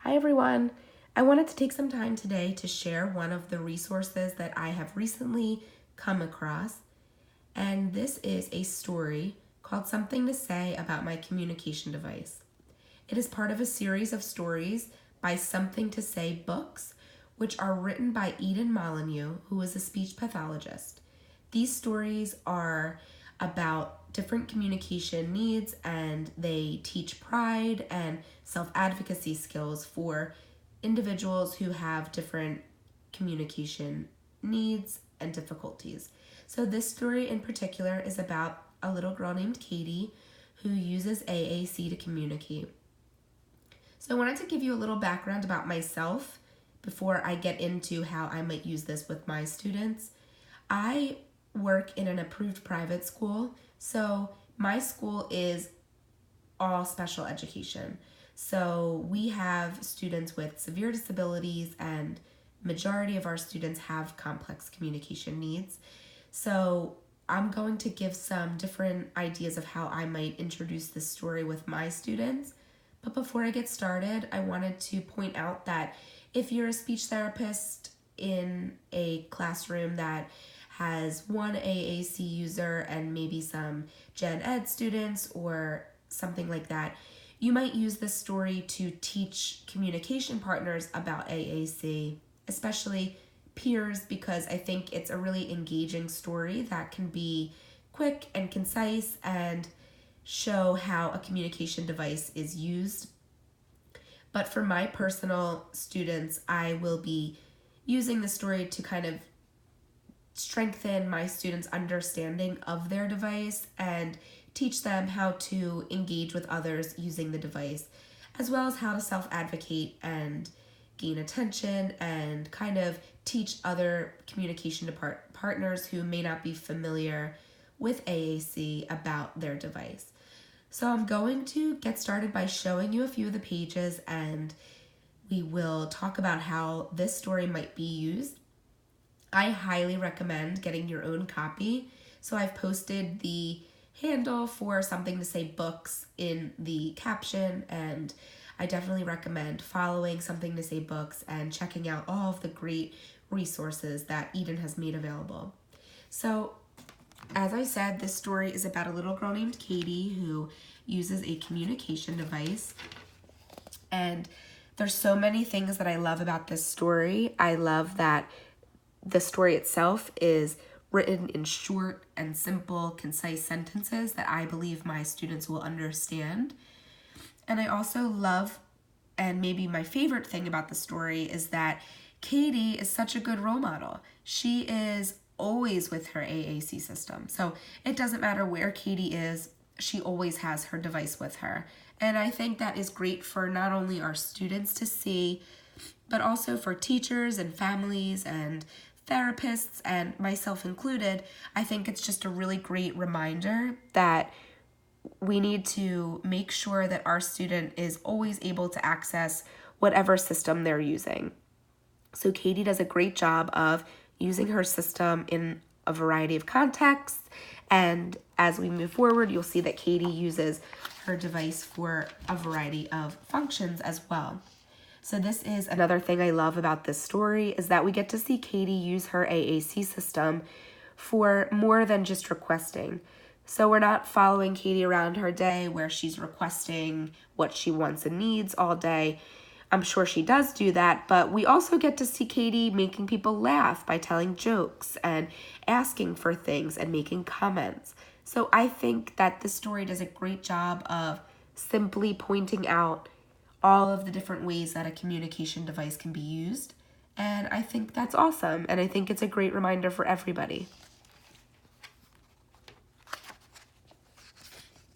Hi everyone. I wanted to take some time today to share one of the resources that I have recently come across. And this is a story called Something to Say About My Communication Device. It is part of a series of stories by Something to Say books, which are written by Eden Molyneux, who is a speech pathologist. These stories are about different communication needs, and they teach pride and self-advocacy skills for individuals who have different communication needs and difficulties. So this story in particular is about a little girl named Katie who uses AAC to communicate. So I wanted to give you a little background about myself before I get into how I might use this with my students. I work in an approved private school, so my school is all special education. So we have students with severe disabilities, and majority of our students have complex communication needs. So I'm going to give some different ideas of how I might introduce this story with my students. But before I get started, I wanted to point out that if you're a speech therapist in a classroom that has one AAC user and maybe some gen ed students or something like that, you might use this story to teach communication partners about AAC, especially peers, because I think it's a really engaging story that can be quick and concise and show how a communication device is used. But for my personal students, I will be using the story to kind of strengthen my students' understanding of their device and teach them how to engage with others using the device, as well as how to self-advocate and gain attention and kind of teach other communication partners who may not be familiar with AAC about their device. So I'm going to get started by showing you a few of the pages, and we will talk about how this story might be used. I highly recommend getting your own copy. So I've posted the handle for Something to Say books in the caption, and I definitely recommend following Something to Say books and checking out all of the great resources that Eden has made available. So as I said, this story is about a little girl named Katie who uses a communication device. And there's so many things that I love about this story. I love that the story itself is written in short and simple, concise sentences that I believe my students will understand. And I also love, and maybe my favorite thing about the story, is that Katie is such a good role model. She is always with her AAC system. So it doesn't matter where Katie is, she always has her device with her. And I think that is great for not only our students to see, but also for teachers and families and therapists, and myself included. I think it's just a really great reminder that we need to make sure that our student is always able to access whatever system they're using. So Katie does a great job of using her system in a variety of contexts, and as we move forward, you'll see that Katie uses her device for a variety of functions as well. So this is another thing I love about this story, is that we get to see Katie use her AAC system for more than just requesting. So we're not following Katie around her day where she's requesting what she wants and needs all day. I'm sure she does do that, but we also get to see Katie making people laugh by telling jokes and asking for things and making comments. So I think that this story does a great job of simply pointing out all of the different ways that a communication device can be used. And I think that's awesome. And I think it's a great reminder for everybody.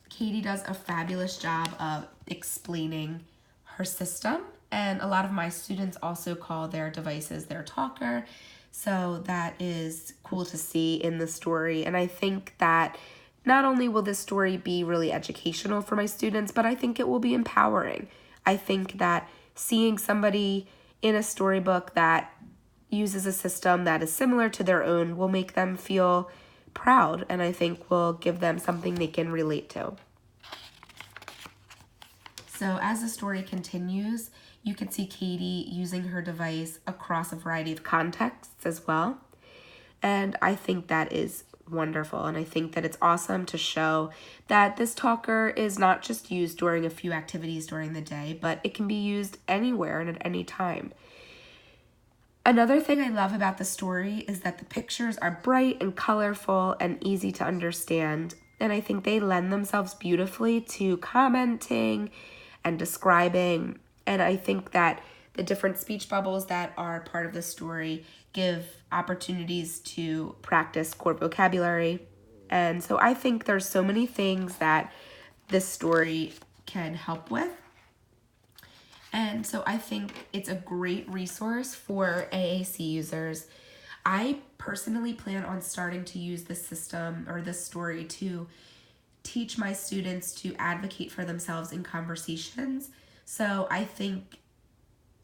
Katie does a fabulous job of explaining her system. And a lot of my students also call their devices their talker. So that is cool to see in the story. And I think that not only will this story be really educational for my students, but I think it will be empowering. I think that seeing somebody in a storybook that uses a system that is similar to their own will make them feel proud, and I think will give them something they can relate to. So as the story continues, you can see Katie using her device across a variety of contexts as well. And I think that is wonderful. And I think that it's awesome to show that this talker is not just used during a few activities during the day, but it can be used anywhere and at any time. Another thing I love about the story is that the pictures are bright and colorful and easy to understand. And I think they lend themselves beautifully to commenting and describing. And I think that the different speech bubbles that are part of the story give opportunities to practice core vocabulary. And so I think there's so many things that this story can help with. And so I think it's a great resource for AAC users. I personally plan on starting to use this system or this story to teach my students to advocate for themselves in conversations. So I think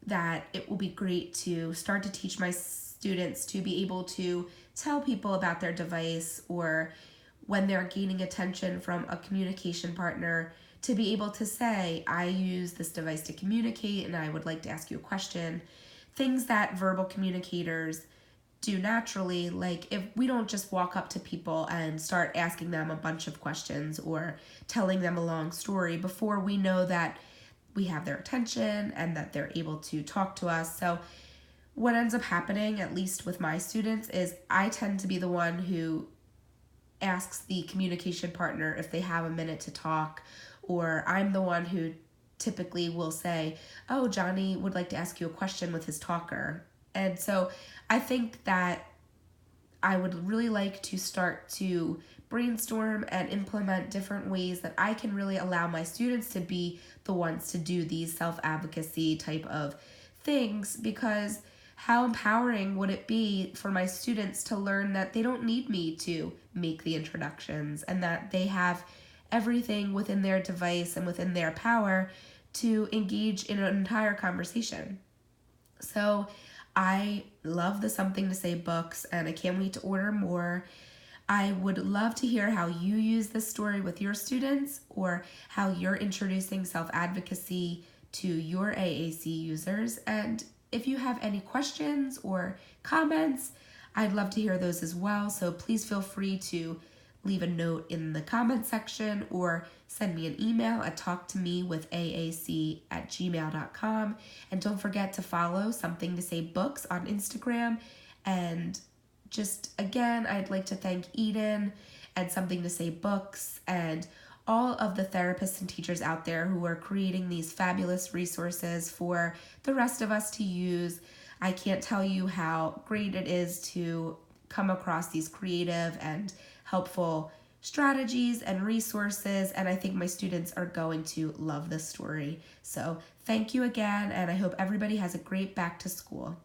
that it will be great to start to teach my students to be able to tell people about their device, or when they're gaining attention from a communication partner, to be able to say, I use this device to communicate and I would like to ask you a question. Things that verbal communicators do naturally, like if we don't just walk up to people and start asking them a bunch of questions or telling them a long story before we know that we have their attention and that they're able to talk to us. So what ends up happening, at least with my students, is I tend to be the one who asks the communication partner if they have a minute to talk, or I'm the one who typically will say, oh, Johnny would like to ask you a question with his talker. And so I think that I would really like to start to brainstorm and implement different ways that I can really allow my students to be the ones to do these self-advocacy type of things, because how empowering would it be for my students to learn that they don't need me to make the introductions and that they have everything within their device and within their power to engage in an entire conversation. So I love the Something to Say books, and I can't wait to order more. I would love to hear how you use this story with your students, or how you're introducing self-advocacy to your AAC users. And if you have any questions or comments, I'd love to hear those as well. So please feel free to leave a note in the comment section or send me an email at talktomewithaac@gmail.com. And don't forget to follow Something to Say Books on Instagram. And just again, I'd like to thank Eden and Something to Say Books and all of the therapists and teachers out there who are creating these fabulous resources for the rest of us to use. I can't tell you how great it is to come across these creative and helpful strategies and resources, and I think my students are going to love this story. So thank you again, and I hope everybody has a great back to school.